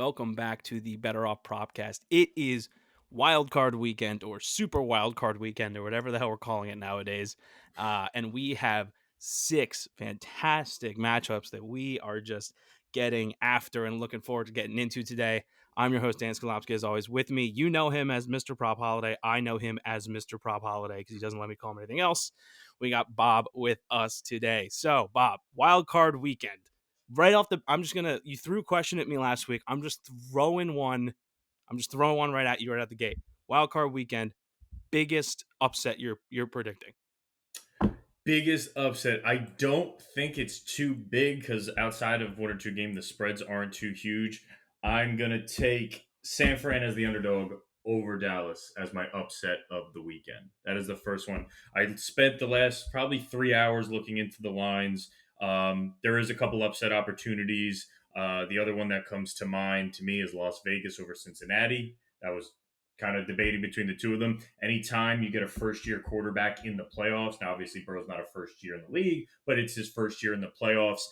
Welcome back to the BettorOff PropCast. It is Wild Card Weekend or Super Wild Card Weekend or whatever the hell we're calling it nowadays. And we have 6 fantastic matchups that we are just getting after and looking forward to getting into today. I'm your host, Dan Skolopsky, as always. With me, you know him as Mr. Prop Holiday. I know him as Mr. Prop Holiday because he doesn't let me call him anything else. We got Bob with us today. So, Bob, Wild Card Weekend. Right off the, you threw a question at me last week. I'm just throwing one right at you right out the gate. Wild card weekend, biggest upset you're predicting. Biggest upset. I don't think it's too big because outside of one or two games, the spreads aren't too huge. I'm going to take San Fran as the underdog over Dallas as my upset of the weekend. That is the first one. I spent the last probably 3 hours looking into the lines. There is a couple upset opportunities. The other one that comes to mind to me is Las Vegas over Cincinnati. That was kind of debating between the two of them. Anytime you get a first year quarterback in the playoffs, now obviously Burrow's not a first year in the league, but it's his first year in the playoffs.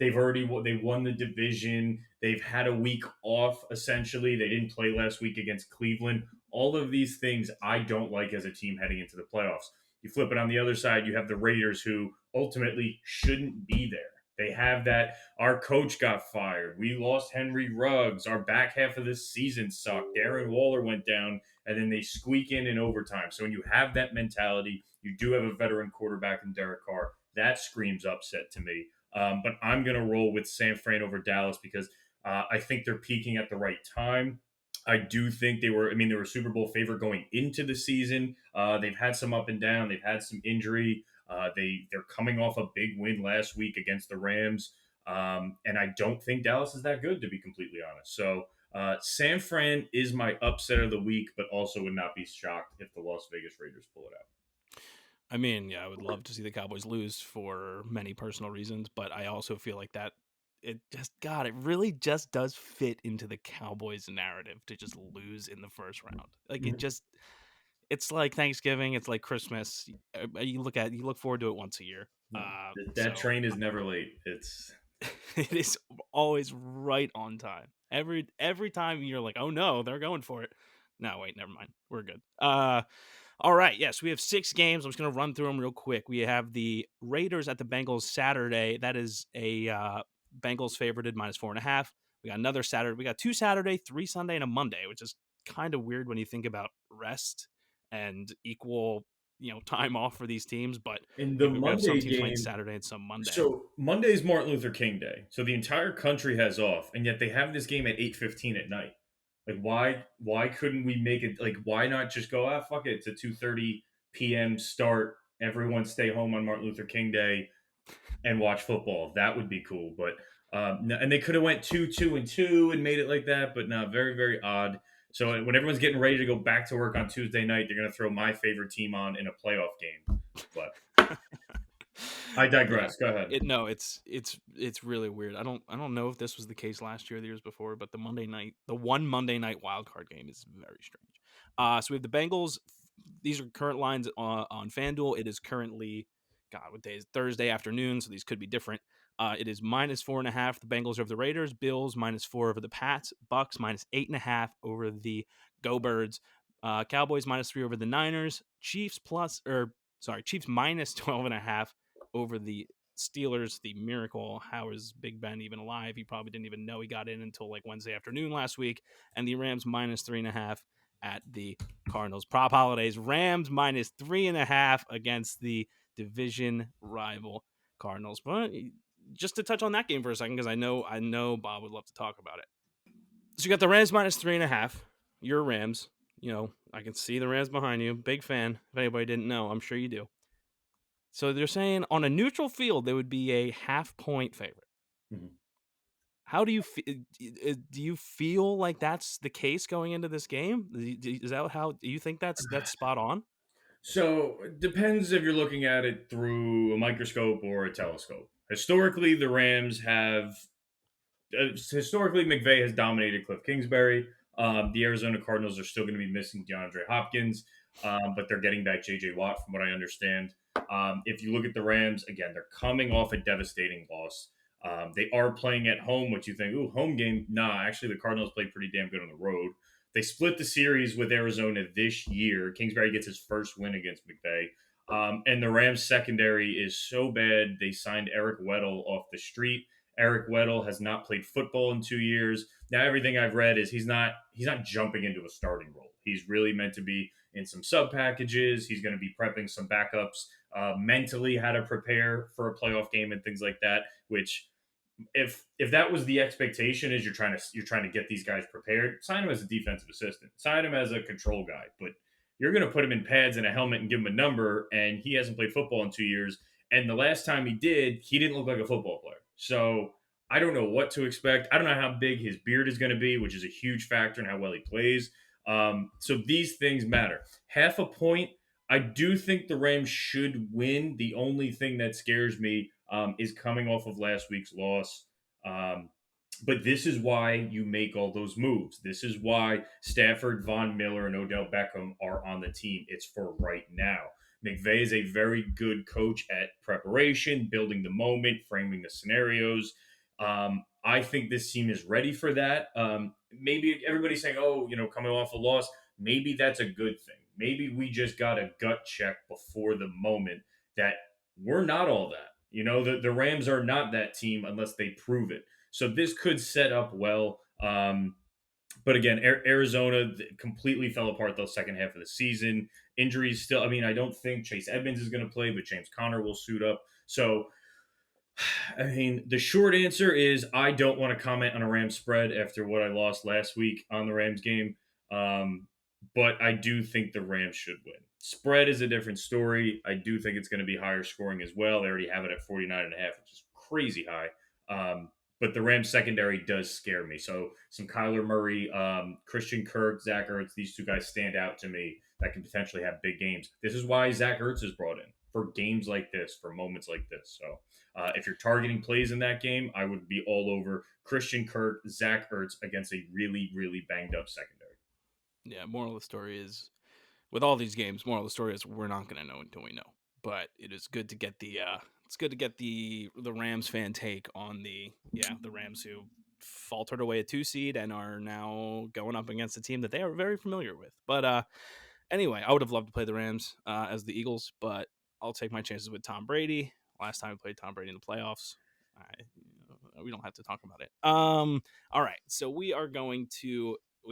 They won the division. They've had a week off essentially. They didn't play last week against Cleveland. All of these things I don't like as a team heading into the playoffs. You flip it on the other side, you have the Raiders who ultimately shouldn't be there. They have that. Our coach got fired. We lost Henry Ruggs. Our back half of this season sucked. Darren Waller went down, and then they squeak in overtime. So when you have that mentality, you do have a veteran quarterback in Derek Carr. That screams upset to me. But I'm going to roll with San Fran over Dallas because I think they're peaking at the right time. I do think they were a Super Bowl favorite going into the season. They've had some up and down. They've had some injury. They're coming off a big win last week against the Rams, and I don't think Dallas is that good, to be completely honest. So San Fran is my upset of the week, but also would not be shocked if the Las Vegas Raiders pull it out. I mean, yeah, I would love to see the Cowboys lose for many personal reasons, but I also feel like that it really just does fit into the Cowboys narrative to just lose in the first round. Like it's like Thanksgiving, it's like Christmas. You look forward to it once a year. That So train is never late. It's it is always right on time. Every time you're like, oh no, they're going for it. No, wait, never mind. We're good. All right. Yes, we have 6 games. I'm just going to run through them real quick. We have the Raiders at the Bengals Saturday. That is a Bengals favorited -4.5. We got another Saturday. We got 2 Saturday, 3 Sunday, and a Monday, which is kind of weird when you think about rest and equal, time off for these teams. But in the we have some Monday teams playing game. Saturday and some Monday. So Monday's Martin Luther King Day, so the entire country has off, and yet they have this game at 8:15 at night. Like, why couldn't we make it? Like, why not just go? Fuck it, it's a 2:30 p.m. start. Everyone stay home on Martin Luther King Day and watch football. That would be cool. But and they could have went 2-2-2 and made it like that, but no, very very odd. So when everyone's getting ready to go back to work on Tuesday night, they're going to throw my favorite team on in a playoff game. But I digress. Yeah. Go ahead. It's really weird. I don't know if this was the case last year or the years before, but the one Monday night wild card game is very strange. So we have the Bengals. These are current lines on FanDuel. It is currently, God, what day is Thursday afternoon, so these could be different. It is -4.5. The Bengals over the Raiders. Bills -4 over the Pats. Bucks -8.5 over the Go Birds. Cowboys -3 over the Niners. Chiefs -12.5 over the Steelers. The miracle. How is Big Ben even alive? He probably didn't even know he got in until like Wednesday afternoon last week. And the Rams -3.5 at the Cardinals. Prop Holidays. Rams -3.5 against the division rival Cardinals. But just to touch on that game for a second, because I know Bob would love to talk about it. So you got the Rams -3.5. Your Rams. I can see the Rams behind you. Big fan. If anybody didn't know, I'm sure you do. So they're saying on a neutral field, they would be a half-point favorite. Mm-hmm. How do you do you feel like that's the case going into this game? Is that how do you think that's spot on? So it depends if you're looking at it through a microscope or a telescope. Historically, the Rams have. Historically, McVay has dominated Cliff Kingsbury. The Arizona Cardinals are still going to be missing DeAndre Hopkins, but they're getting back J.J. Watt, from what I understand. If you look at the Rams, again, they're coming off a devastating loss. They are playing at home, which you think, ooh, home game. Nah, actually, the Cardinals played pretty damn good on the road. They split the series with Arizona this year. Kingsbury gets his first win against McVay. And the Rams secondary is so bad. They signed Eric Weddle off the street. Eric Weddle has not played football in 2 years. Now everything I've read is he's not jumping into a starting role. He's really meant to be in some sub packages. He's going to be prepping some backups, mentally how to prepare for a playoff game and things like that. Which if that was the expectation, is you're trying to get these guys prepared, sign him as a defensive assistant, sign him as a control guy. But you're going to put him in pads and a helmet and give him a number, and he hasn't played football in 2 years. And the last time he did, he didn't look like a football player. So I don't know what to expect. I don't know how big his beard is going to be, which is a huge factor in how well he plays. So these things matter. Half a point. I do think the Rams should win. The only thing that scares me is coming off of last week's loss. Um, but this is why you make all those moves. This is why Stafford, Von Miller, and Odell Beckham are on the team. It's for right now. McVay is a very good coach at preparation, building the moment, framing the scenarios. I think this team is ready for that. Maybe everybody's saying, oh, coming off a loss, maybe that's a good thing. Maybe we just got a gut check before the moment that we're not all that. The Rams are not that team unless they prove it. So this could set up well. But again, Arizona completely fell apart the second half of the season. Injuries still. I mean, I don't think Chase Edmonds is going to play, but James Conner will suit up. So, I mean, the short answer is I don't want to comment on a Rams spread after what I lost last week on the Rams game. But I do think the Rams should win. Spread is a different story. I do think it's going to be higher scoring as well. They already have it at 49.5, which is crazy high. But the Rams secondary does scare me. So some Kyler Murray, Christian Kirk, Zach Ertz, these two guys stand out to me that can potentially have big games. This is why Zach Ertz is brought in for games like this, for moments like this. So if you're targeting plays in that game, I would be all over Christian Kirk, Zach Ertz against a really, really banged up secondary. Yeah, moral of the story is with all these games, moral of the story is we're not going to know until we know. But it is good to get the Rams fan take on the Rams who faltered away a 2 seed and are now going up against a team that they are very familiar with. But anyway, I would have loved to play the Rams as the Eagles, but I'll take my chances with Tom Brady. Last time we played Tom Brady in the playoffs, we don't have to talk about it. All right, so we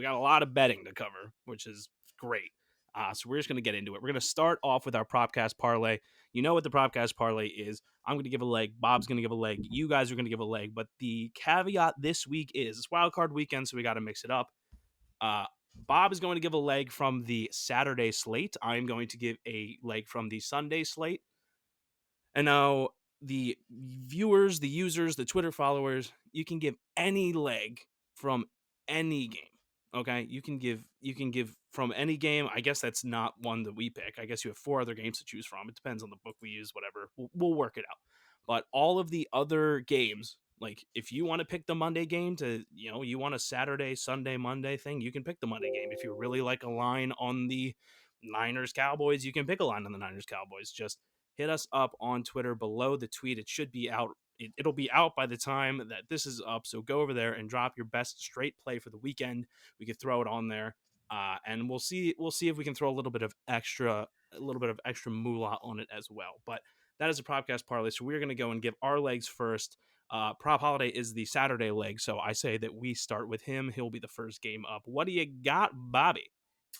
got a lot of betting to cover, which is great. So we're just going to get into it. We're going to start off with our PropCast Parlay. You know what the PropCast Parlay is. I'm going to give a leg. Bob's going to give a leg. You guys are going to give a leg. But the caveat this week is it's wild card weekend, so we got to mix it up. Bob is going to give a leg from the Saturday slate. I'm going to give a leg from the Sunday slate. And now the viewers, the users, the Twitter followers, you can give any leg from any game. Okay, you can give from any game. I guess that's not one that we pick. I guess you have 4 other games to choose from. It depends on the book we use, whatever. We'll work it out. But all of the other games, like if you want to pick the Monday game to, you want a Saturday, Sunday, Monday thing, you can pick the Monday game. If you really like a line on the Niners Cowboys, you can pick a line on the Niners Cowboys. Just hit us up on Twitter below the tweet. It should be out. It'll be out by the time that this is up. So go over there and drop your best straight play for the weekend. We could throw it on there, and we'll see if we can throw a little bit of extra moolah on it as well. But that is a PropCast parlay. So we're going to go and give our legs first. Prop Holiday is the Saturday leg, so I say that we start with him. He'll be the first game up. What do you got, Bobby?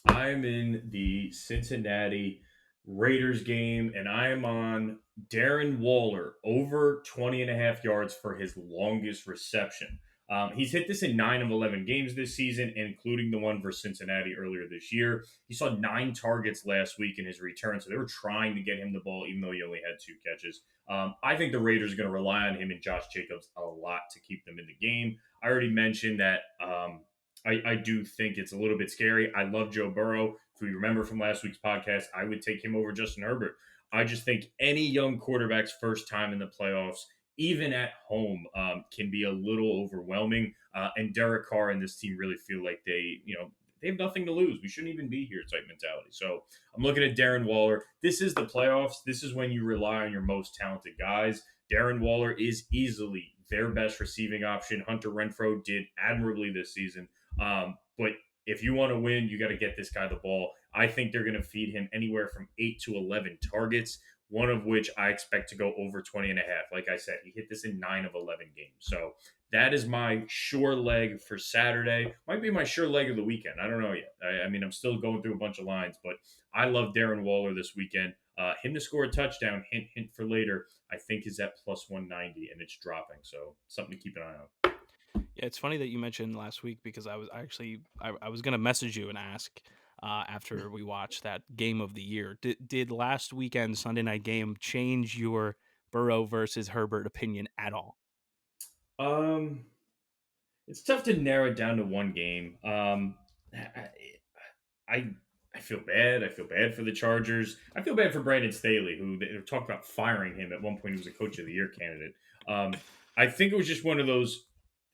I'm in the Cincinnati Raiders game, and I am on Darren Waller over 20.5 yards for his longest reception. He's hit this in 9 of 11 games this season, including the one versus Cincinnati earlier this year. He saw 9 targets last week in his return, so they were trying to get him the ball, even though he only had 2 catches. I think the Raiders are going to rely on him and Josh Jacobs a lot to keep them in the game. I already mentioned that I do think it's a little bit scary. I love Joe Burrow. If we remember from last week's podcast, I would take him over Justin Herbert. I just think any young quarterback's first time in the playoffs, even at home, can be a little overwhelming. And Derek Carr and this team really feel like they have nothing to lose. We shouldn't even be here type mentality. So I'm looking at Darren Waller. This is the playoffs. This is when you rely on your most talented guys. Darren Waller is easily their best receiving option. Hunter Renfro did admirably this season. But if you want to win, you got to get this guy the ball. I think they're going to feed him anywhere from 8 to 11 targets, one of which I expect to go over 20 and a half. Like I said, he hit this in 9 of 11 games. So that is my sure leg for Saturday. Might be my sure leg of the weekend. I don't know yet. I mean, I'm still going through a bunch of lines, but I love Darren Waller this weekend. Him to score a touchdown, hint, hint for later, I think is at plus 190, and it's dropping. So something to keep an eye on. Yeah, it's funny that you mentioned last week because I was gonna message you and ask after we watched that game of the year. Did last weekend Sunday night game change your Burrow versus Herbert opinion at all? Um, it's tough to narrow it down to one game. I I feel bad. I feel bad for the Chargers. I feel bad for Brandon Staley, who they talked about firing him at one point. He was a Coach of the Year candidate. I think it was just one of those.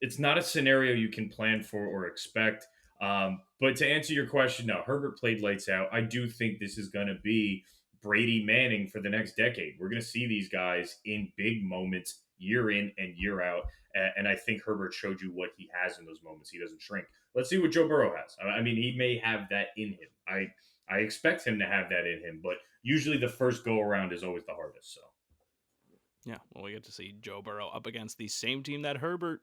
It's not a scenario you can plan for or expect. But to answer your question, no, Herbert played lights out. I do think this is going to be Brady Manning for the next decade. We're going to see these guys in big moments year in and year out. And I think Herbert showed you what he has in those moments. He doesn't shrink. Let's see what Joe Burrow has. I mean, he may have that in him. I expect him to have that in him, but usually the first go around is always the hardest. So Yeah, well, we get to see Joe Burrow up against the same team that Herbert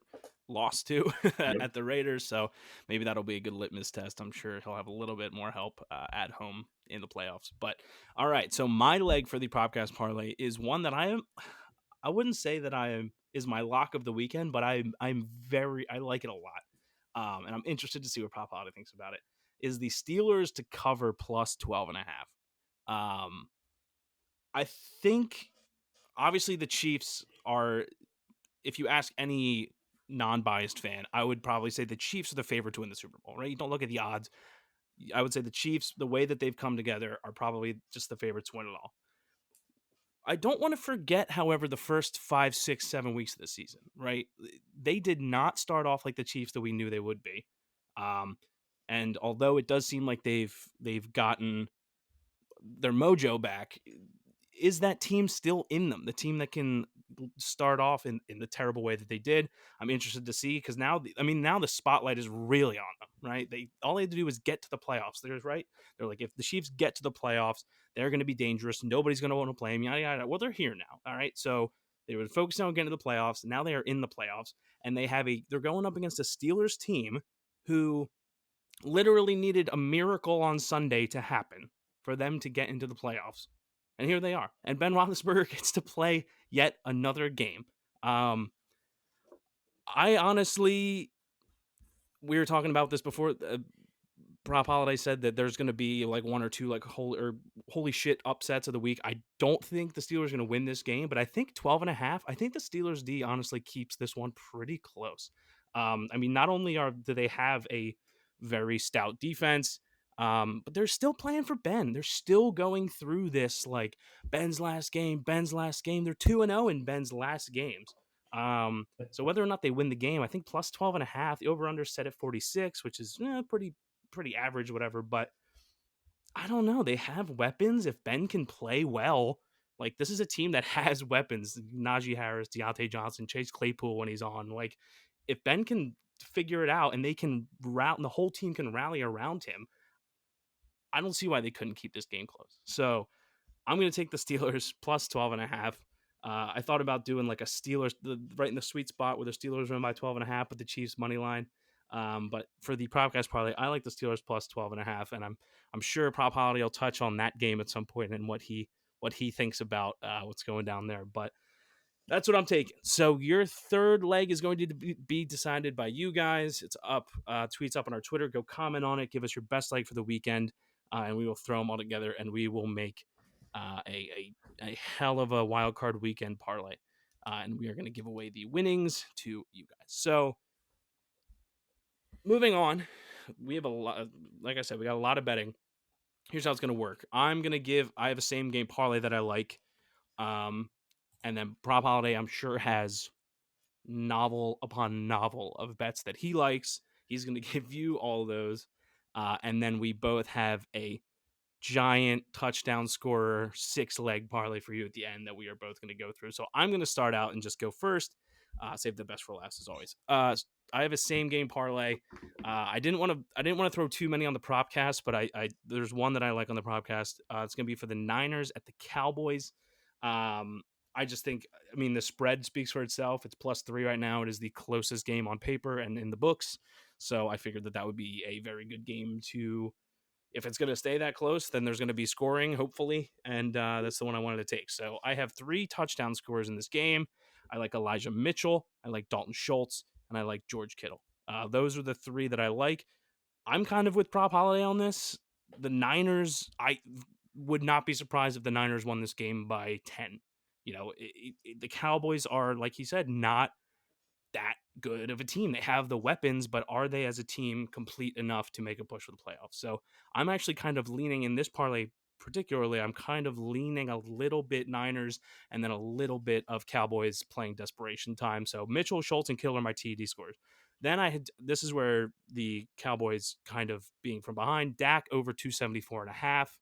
lost to yep. at the Raiders. So maybe that'll be a good litmus test. I'm sure he'll have a little bit more help at home in the playoffs. But all right, so my leg for the PropCast parlay is one that I wouldn't say that I am is my lock of the weekend, but I like it a lot. And I'm interested to see what Prop Holliday thinks about it. Is the Steelers to cover plus 12 and a half. I think obviously the Chiefs are, if you ask any non-biased fan, I would probably say the Chiefs are the favorite to win the Super Bowl, right? You don't look at the odds. I would say the Chiefs, the way that they've come together, are probably just the favorites to win it all. I don't want to forget, however, the first 5, 6, 7 weeks of the season, right? They did not start off like the Chiefs that we knew they would be. Um, and although it does seem like they've gotten their mojo back, is that team still in them? The team that can start off in the terrible way that they did. I'm interested to see because now the spotlight is really on them, right? All they had to do was get to the playoffs. They're like, if the Chiefs get to the playoffs, they're going to be dangerous. Nobody's going to want to play them. Yada yada. Well, they're here now. All right, so they were focusing on getting to the playoffs. Now they are in the playoffs, and they're going up against a Steelers team who literally needed a miracle on Sunday to happen for them to get into the playoffs. And here they are. And Ben Roethlisberger gets to play yet another game. I honestly, we were talking about this before. Prop Holiday said that there's going to be like one or two like holy shit upsets of the week. I don't think the Steelers are going to win this game, but I think 12 and a half. I think the Steelers D honestly keeps this one pretty close. I mean, not only do they have a very stout defense, but they're still playing for Ben. They're still going through this like Ben's last game. They're 2-0 in Ben's last games. So whether or not they win the game, I think plus 12 and a half. The over under set at 46, which is pretty average, whatever. But I don't know. They have weapons. If Ben can play well, like this is a team that has weapons. Najee Harris, Deontay Johnson, Chase Claypool when he's on. Like if Ben can figure it out and they can route and the whole team can rally around him, I don't see why they couldn't keep this game close. So I'm going to take the Steelers plus 12 and a half. I thought about doing like a Steelers right in the sweet spot where the Steelers win by 12 and a half with the Chiefs money line. But for the PropCast parlay, I like the Steelers plus 12 and a half, and I'm sure Prop Holiday will touch on that game at some point and what he thinks about what's going down there. But that's what I'm taking. So your third leg is going to be decided by you guys. It's up, tweets up on our Twitter. Go comment on it. Give us your best leg for the weekend, and we will throw them all together, and we will make a hell of a wild card weekend parlay. And we are going to give away the winnings to you guys. So moving on, we have a lot. Like I said, we got a lot of betting. Here's how it's going to work. I have a same game parlay that I like. And then Prop Holiday, I'm sure, has novel upon novel of bets that he likes. He's going to give you all those. And then we both have a giant touchdown scorer 6-leg parlay for you at the end that we are both going to go through. So I'm going to start out and just go first. Save the best for last as always. I have a same game parlay. I didn't want to throw too many on the PropCast, but I there's one that I like on the PropCast. It's going to be for the Niners at the Cowboys. Um, I just think, I mean, the spread speaks for itself. It's +3 right now. It is the closest game on paper and in the books. So I figured that would be a very good game to, if it's going to stay that close, then there's going to be scoring, hopefully. And that's the one I wanted to take. So I have 3 touchdown scores in this game. I like Elijah Mitchell, I like Dalton Schultz, and I like George Kittle. Those are the 3 that I like. I'm kind of with Prop Holiday on this. The Niners, I would not be surprised if the Niners won this game by 10. The Cowboys are, like he said, not that good of a team. They have the weapons, but are they as a team complete enough to make a push for the playoffs? So I'm actually kind of leaning in this parlay particularly. I'm kind of leaning a little bit Niners and then a little bit of Cowboys playing desperation time. So Mitchell, Schultz, and Kill are my TD scores. Then this is where the Cowboys kind of being from behind. Dak over 274 and a half.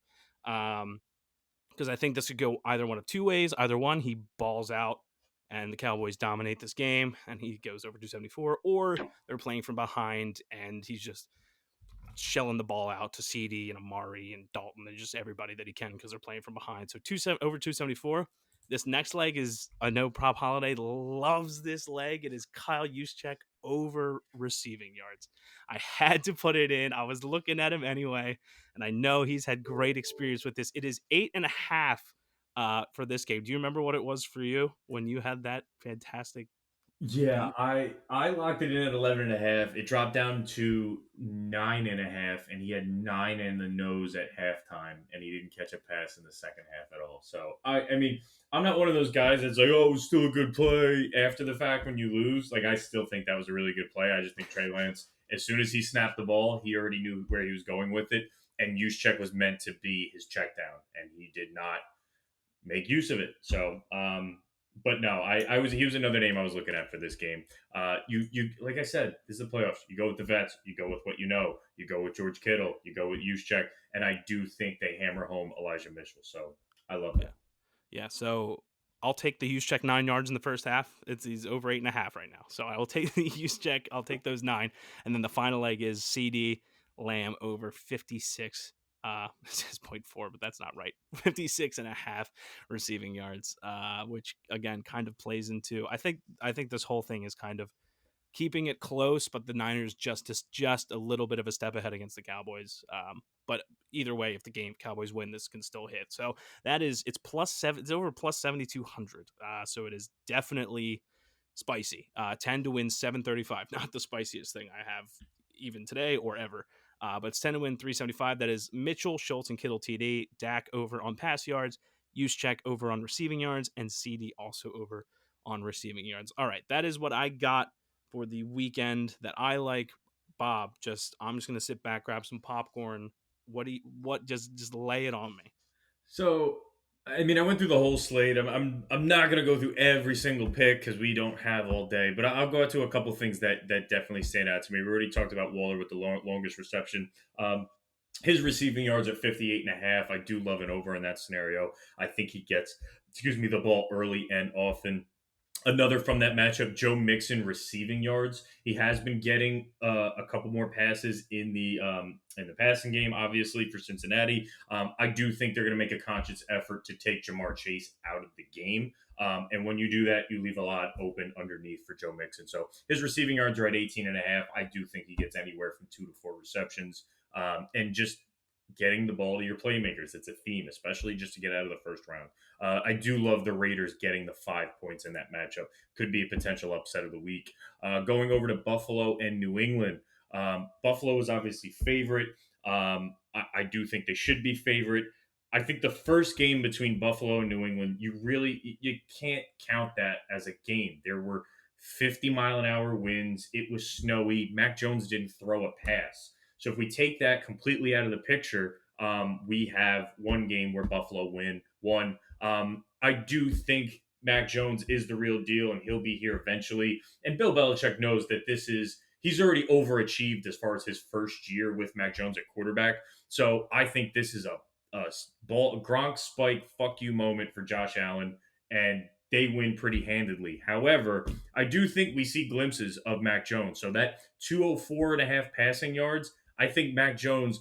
Because I think this could go either one of 2 ways. Either one, he balls out and the Cowboys dominate this game and he goes over 274, or they're playing from behind and he's just shelling the ball out to CD and Amari and Dalton and just everybody that he can because they're playing from behind. So over 274. This next leg is, I know Prop Holiday loves this leg. It is Kyle Juszczyk over receiving yards. I had to put it in. I was looking at him anyway, and I know he's had great experience with this. It is 8.5 for this game. Do you remember what it was for you when you had that fantastic Yeah, beat? I locked it in at 11.5. It dropped down to 9.5, and he had 9 in the nose at halftime, and he didn't catch a pass in the second half at all. So I mean, I'm not one of those guys that's like, oh, it was still a good play after the fact when you lose. Like, I still think that was a really good play. I just think Trey Lance, as soon as he snapped the ball, he already knew where he was going with it, and Juszczyk was meant to be his check down, and he did not make use of it. So, but no, he was another name I was looking at for this game. You like I said, this is the playoffs. You go with the vets. You go with what you know. You go with George Kittle. You go with Juszczyk, and I do think they hammer home Elijah Mitchell. So I love Yeah. that. Yeah, so I'll take the use check 9 yards in the first half. He's over 8.5 right now. So I will take the use check. I'll take those 9. And then the final leg is CD Lamb over 56. It says point 0.4, but that's not right. 56.5 receiving yards, which again kind of plays into, I think this whole thing is kind of keeping it close, but the Niners just a little bit of a step ahead against the Cowboys. But either way, if the Cowboys win, this can still hit. So it's +7. It's over +7,200. So it is definitely spicy. 10 to win 735. Not the spiciest thing I have even today or ever. But it's 10 to win 375. That is Mitchell, Schultz, and Kittle TD. Dak over on pass yards. Juszczyk over on receiving yards, and CD also over on receiving yards. All right, that is what I got for the weekend that I like. Bob, I'm just gonna sit back, grab some popcorn. What just lay it on me. So I mean, I went through the whole slate. I'm not gonna go through every single pick because we don't have all day. But I'll go out to a couple things that definitely stand out to me. We already talked about Waller with the longest reception. His receiving yards at 58.5. I do love an over in that scenario. I think he gets, the ball early and often. Another from that matchup, Joe Mixon receiving yards. He has been getting a couple more passes in the passing game, obviously for Cincinnati. I do think they're going to make a conscious effort to take Jamar Chase out of the game. And when you do that, you leave a lot open underneath for Joe Mixon. So his receiving yards are at 18.5. I do think he gets anywhere from 2 to 4 receptions. And just getting the ball to your playmakers. It's a theme, especially just to get out of the first round. I do love the Raiders getting the 5 points in that matchup. Could be a potential upset of the week. Going over to Buffalo and New England. Buffalo is obviously favorite. I do think they should be favorite. I think the first game between Buffalo and New England, you can't count that as a game. There were 50-mile-an-hour winds. It was snowy. Mac Jones didn't throw a pass. So if we take that completely out of the picture, we have one game where Buffalo won. I do think Mac Jones is the real deal, and he'll be here eventually. And Bill Belichick knows that he's already overachieved as far as his first year with Mac Jones at quarterback. So I think this is a Gronk spike fuck you moment for Josh Allen, and they win pretty handedly. However, I do think we see glimpses of Mac Jones. So that 204.5 passing yards, I think Mac Jones,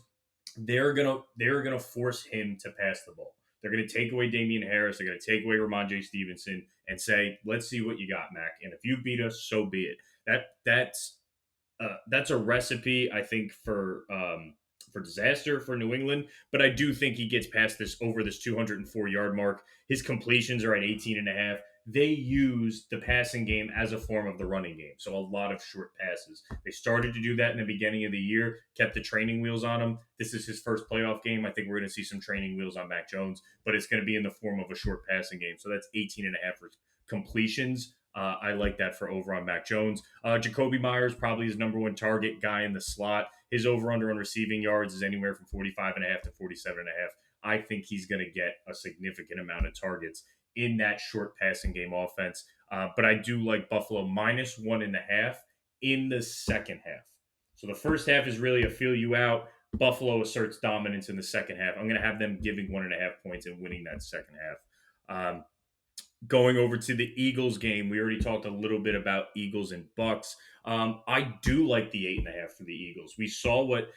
they're gonna force him to pass the ball. They're gonna take away Damian Harris. They're gonna take away Ramondre Stevenson and say, "Let's see what you got, Mac. And if you beat us, so be it." That's a recipe, I think, for disaster for New England. But I do think he gets past this over this 204-yard mark. His completions are at 18 and a half. They use the passing game as a form of the running game. So a lot of short passes. They started to do that in the beginning of the year, kept the training wheels on him. This is his first playoff game. I think we're going to see some training wheels on Mac Jones, but it's going to be in the form of a short passing game. So that's 18 and a half for completions. I like that for over on Mac Jones. Jacoby Myers, probably his number one target guy in the slot. His over-under on receiving yards is anywhere from 45 and a half to 47 and a half. I think he's going to get a significant amount of targets in that short passing game offense. But I do like Buffalo minus 1.5 in the second half. So the first half is really a feel you out. Buffalo asserts dominance in the second half. I'm going to have them giving 1.5 points and winning that second half. Going over to the Eagles game, we already talked a little bit about Eagles and Bucks. I do like the 8.5 for the Eagles. We saw what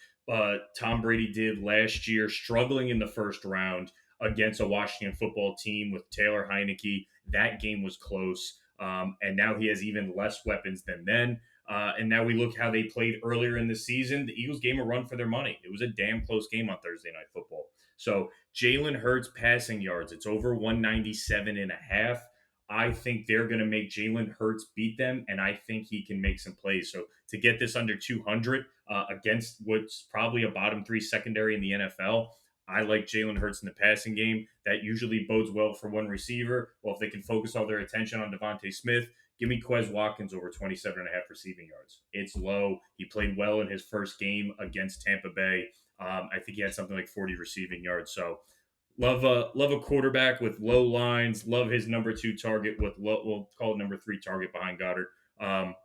Tom Brady did last year, struggling in the first round against a Washington football team with Taylor Heineke. That game was close, and now he has even less weapons than then. And now we look how they played earlier in the season. The Eagles gave a run for their money. It was a damn close game on Thursday Night Football. So Jalen Hurts passing yards, it's over 197 and a half. I think they're going to make Jalen Hurts beat them, and I think he can make some plays. So to get this under 200 against what's probably a bottom three secondary in the NFL, I like Jalen Hurts in the passing game. That usually bodes well for one receiver. Well, if they can focus all their attention on Devontae Smith, give me Quez Watkins over 27 and a half receiving yards. It's low. He played well in his first game against Tampa Bay. I think he had something like 40 receiving yards. So love a quarterback with low lines. Love his number two target with we'll call it number three target behind Goddard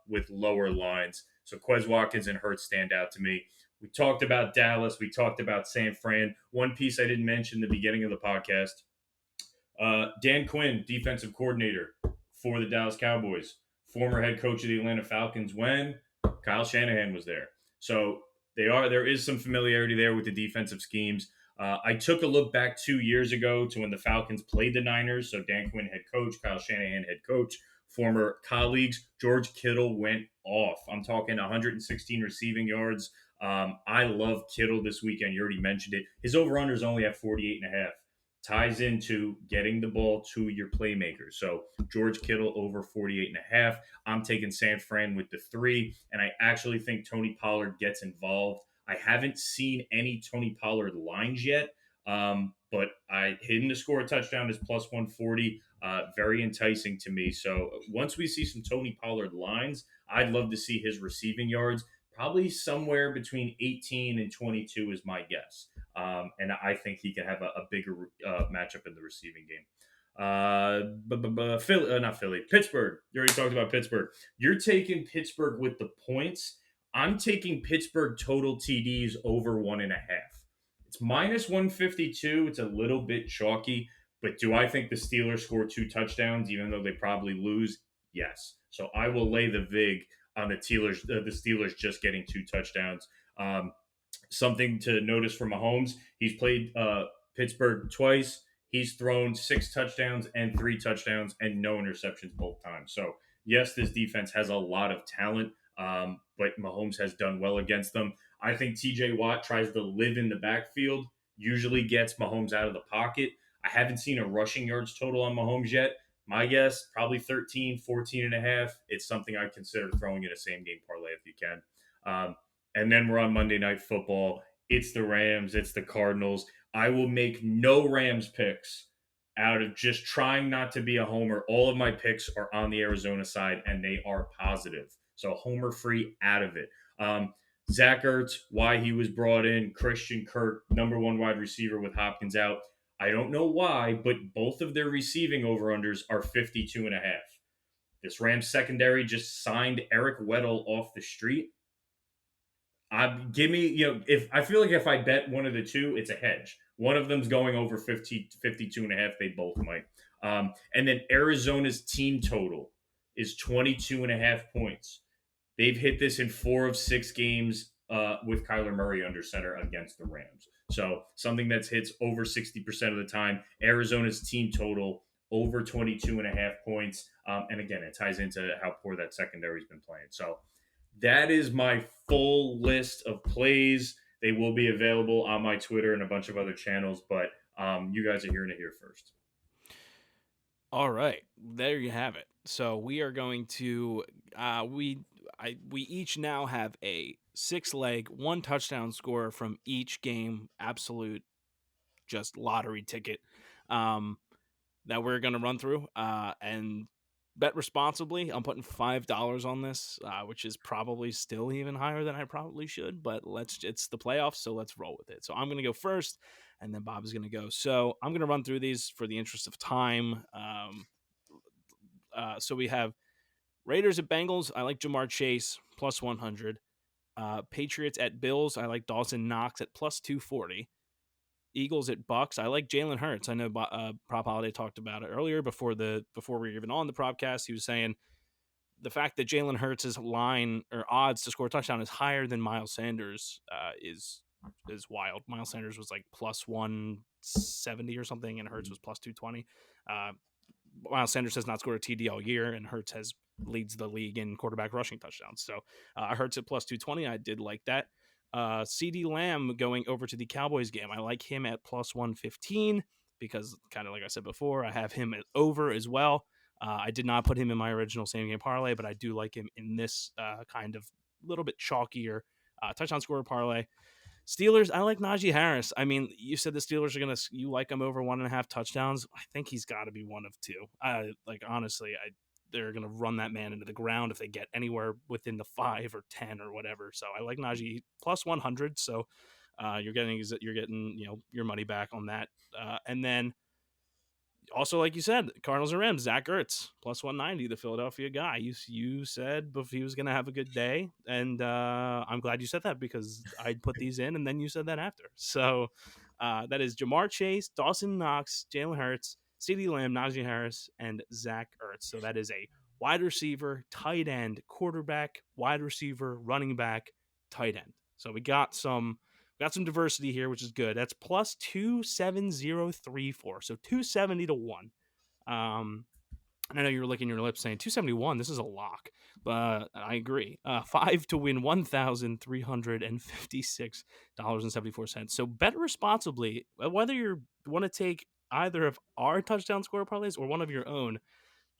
with lower lines. So Quez Watkins and Hurts stand out to me. We talked about Dallas. We talked about San Fran. One piece I didn't mention in the beginning of the podcast. Dan Quinn, defensive coordinator for the Dallas Cowboys, former head coach of the Atlanta Falcons when Kyle Shanahan was there. So there is some familiarity there with the defensive schemes. I took a look back 2 years ago to when the Falcons played the Niners. So Dan Quinn head coach, Kyle Shanahan head coach, former colleagues. George Kittle went off. I'm talking 116 receiving yards. I love Kittle this weekend. You already mentioned it. His over-under is only at 48 and a half. Ties into getting the ball to your playmakers. So George Kittle over 48 and a half. I'm taking San Fran with the 3, and I actually think Tony Pollard gets involved. I haven't seen any Tony Pollard lines yet, but him to score a touchdown is plus 140. Very enticing to me. So once we see some Tony Pollard lines, I'd love to see his receiving yards. Probably somewhere between 18 and 22 is my guess. And I think he can have a bigger matchup in the receiving game. Not Philly, Pittsburgh. You already talked about Pittsburgh. You're taking Pittsburgh with the points. I'm taking Pittsburgh total TDs over 1.5. It's minus 152. It's a little bit chalky, but do I think the Steelers score 2 touchdowns, even though they probably lose? Yes. So I will lay the VIG on the Steelers just getting 2 touchdowns. Something to notice for Mahomes, he's played Pittsburgh twice. He's thrown 6 touchdowns and 3 touchdowns and no interceptions both times. So, yes, this defense has a lot of talent, but Mahomes has done well against them. I think TJ Watt tries to live in the backfield, usually gets Mahomes out of the pocket. I haven't seen a rushing yards total on Mahomes yet. My guess, probably 13, 14 and a half. It's something I'd consider throwing in a same game parlay if you can. And then we're on Monday Night Football. It's the Rams. It's the Cardinals. I will make no Rams picks out of just trying not to be a homer. All of my picks are on the Arizona side, and they are positive. So homer free out of it. Zach Ertz, why he was brought in. Christian Kirk, number 1 wide receiver with Hopkins out. I don't know why, but both of their receiving over-unders are 52 and a half. This Rams secondary just signed Eric Weddle off the street. If I feel like if I bet one of the two, it's a hedge. One of them's going over 52 and a half. They both might. And then Arizona's team total is 22.5 points. They've hit this in 4 of 6 games with Kyler Murray under center against the Rams. So something that's hits over 60% of the time. Arizona's team total over 22.5 points. And again, it ties into how poor that secondary's been playing. So that is my full list of plays. They will be available on my Twitter and a bunch of other channels, but you guys are hearing it here first. All right, there you have it. So we are going to we each now have a 6-leg, 1 touchdown score from each game, absolute just lottery ticket that we're going to run through and bet responsibly. I'm putting $5 on this, which is probably still even higher than I probably should, but it's the playoffs, so let's roll with it. So I'm going to go first, and then Bob is going to go. So I'm going to run through these for the interest of time. So we have Raiders at Bengals. I like Jamar Chase plus 100. Patriots at Bills. I like Dawson Knox at plus 240. Eagles at Bucks. I like Jalen Hurts. I know Prop Holiday talked about it earlier before we were even on the podcast. He was saying the fact that Jalen Hurts' line or odds to score a touchdown is higher than Miles Sanders is wild. Miles Sanders was like plus 170 or something, and Hurts was plus 220. Miles Sanders has not scored a TD all year, and Hurts leads the league in quarterback rushing touchdowns. So Hurts at plus 220. I did like that. CD Lamb going over to the Cowboys game. I like him at plus 115 because, kind of like I said before, I have him at over as well. I did not put him in my original same game parlay, but I do like him in this kind of little bit chalkier touchdown scorer parlay. Steelers, I like Najee Harris. I mean, you said the Steelers are you like him over 1.5 touchdowns. I think he's got to be one of two. Honestly, they're gonna run that man into the ground if they get anywhere within the 5 or 10 or whatever. So I like Najee plus 100. So you're getting your money back on that. And then also, like you said, Cardinals and Rams, Zach Ertz plus 190, the Philadelphia guy. You said he was going to have a good day, and I'm glad you said that because I'd put these in, and then you said that after. So that is Jamar Chase, Dawson Knox, Jalen Hurts, CeeDee Lamb, Najee Harris, and Zach Ertz. So that is a wide receiver, tight end, quarterback, wide receiver, running back, tight end. So we got some diversity here, which is good. That's plus 27034. So 270 to 1. And I know you were licking your lips saying 271. This is a lock, but I agree. 5 to win $1,356.74. So bet responsibly. Whether you want to take either of our touchdown score parlays or one of your own,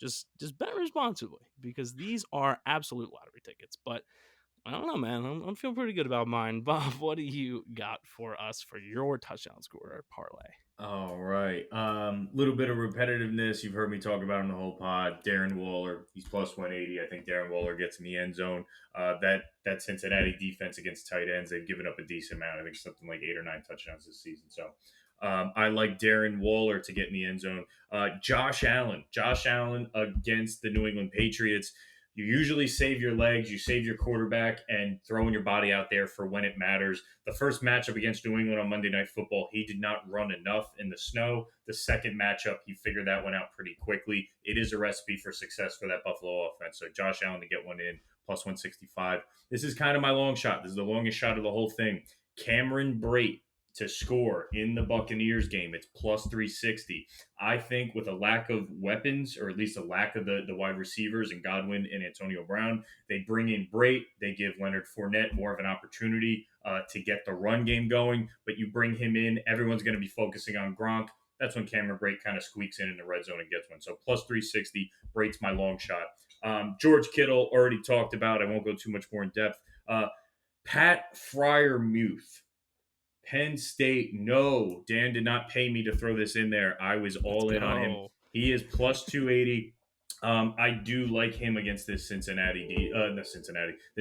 just bet responsibly because these are absolute lottery tickets. But I don't know, man. I'm feeling pretty good about mine. Bob, what do you got for us for your touchdown scorer parlay? All right. Little bit of repetitiveness. You've heard me talk about him the whole pod. Darren Waller, he's plus 180. I think Darren Waller gets in the end zone. That Cincinnati defense against tight ends, they've given up a decent amount. I think something like 8 or 9 touchdowns this season. So I like Darren Waller to get in the end zone. Josh Allen against the New England Patriots. You usually save your legs, you save your quarterback, and throwing your body out there for when it matters. The first matchup against New England on Monday Night Football, he did not run enough in the snow. The second matchup, he figured that one out pretty quickly. It is a recipe for success for that Buffalo offense. So Josh Allen to get one in, plus 165. This is kind of my long shot. This is the longest shot of the whole thing. Cameron Brate to score in the Buccaneers game. It's plus 360. I think with a lack of weapons, or at least a lack of the wide receivers and Godwin and Antonio Brown, they bring in Brate. They give Leonard Fournette more of an opportunity to get the run game going. But you bring him in, everyone's going to be focusing on Gronk. That's when Cameron Brate kind of squeaks in the red zone and gets one. So plus 360, Brate's my long shot. George Kittle, already talked about. I won't go too much more in depth. Pat Freiermuth, Penn State. No, Dan did not pay me to throw this in there. I was all in on him. He is plus 280. I do like him against this this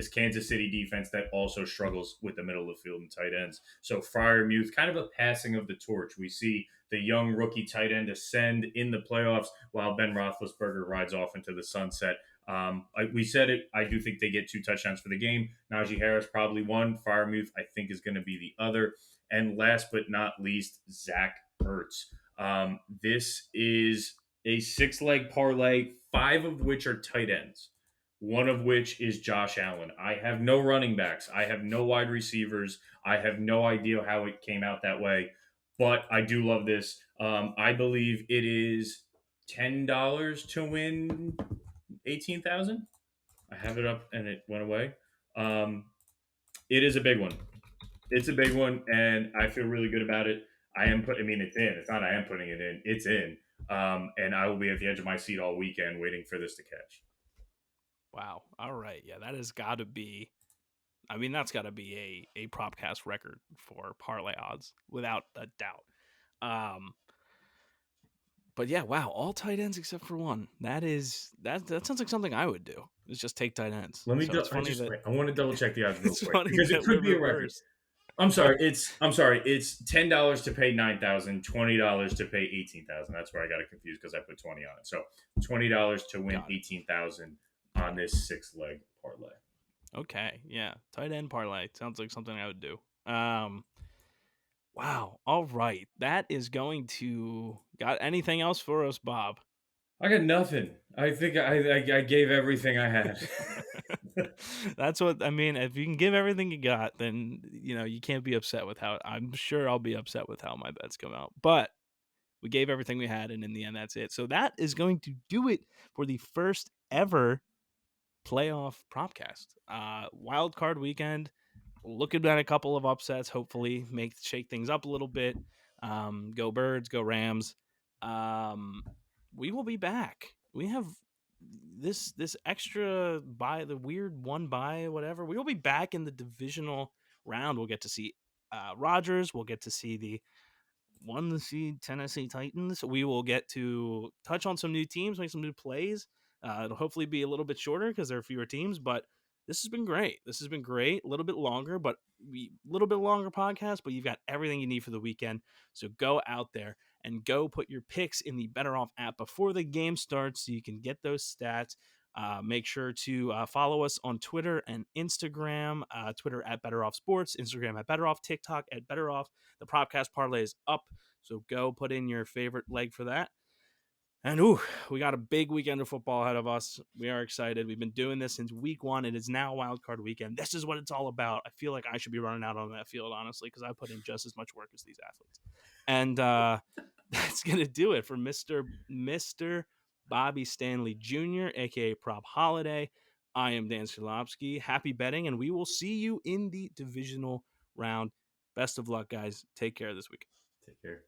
Kansas City defense that also struggles with the middle of the field and tight ends. So Freiermuth, kind of a passing of the torch. We see the young rookie tight end ascend in the playoffs while Ben Roethlisberger rides off into the sunset. We said it. I do think they get 2 touchdowns for the game. Najee Harris probably one. Freiermuth, I think, is going to be the other. And last but not least, Zach Ertz. This is a 6-leg parlay, 5 of which are tight ends, one of which is Josh Allen. I have no running backs. I have no wide receivers. I have no idea how it came out that way, but I do love this. I believe it is $10 to win 18,000. I have it up and it went away. Um, it is a big one. It's a big one, and I feel really good about it. I am put. I mean, it's in. It's not. I am putting it in. It's in. And I will be at the edge of my seat all weekend waiting for this to catch. Wow. All right. Yeah, that has got to be. I mean, that's got to be a PropCast record for parlay odds without a doubt. Um, but yeah, wow, all tight ends except for one. That sounds like something I would do. Is just take tight ends. Let me. So it's I funny just that wait. I want to double check the odds real it's quick funny because it that we're could be a record. reversed. I'm sorry. I'm sorry. It's $10 to pay 9,000, $20 to pay 18,000. That's where I got it confused because I put 20 on it. So $20 to win 18,000 on this 6-leg parlay. Okay, yeah, tight end parlay sounds like something I would do. Wow. All right, that is going to. Got anything else for us, Bob? I got nothing. I think I gave everything I had. That's what I mean. If you can give everything you got, then you can't be upset with how. I'm sure I'll be upset with how my bets come out, but we gave everything we had, and in the end, that's it. So that is going to do it for the first ever playoff propcast. Wild card weekend. Looking at a couple of upsets. Hopefully, shake things up a little bit. Go Birds, go Rams. We will be back. We have this extra buy, the weird one buy, whatever. We will be back in the divisional round. We'll get to see Rodgers. We'll get to see the 1 seed Tennessee Titans. We will get to touch on some new teams, make some new plays. It'll hopefully be a little bit shorter because there are fewer teams, but this has been great. This has been great. A little bit longer, but a little bit longer podcast, but you've got everything you need for the weekend. So go out there and go put your picks in the BettorOff app before the game starts so you can get those stats. Make sure to follow us on Twitter and Instagram. Twitter at BettorOff Sports, Instagram at BettorOff, TikTok at BettorOff. The PropCast Parlay is up, so go put in your favorite leg for that. And we got a big weekend of football ahead of us. We are excited. We've been doing this since week 1. It is now Wild Card Weekend. This is what it's all about. I feel like I should be running out on that field, honestly, because I put in just as much work as these athletes. And that's gonna do it for Mr. Bobby Stanley Jr., aka Prop Holiday. I am Dan Skolopski. Happy betting, and we will see you in the divisional round. Best of luck, guys. Take care this week. Take care.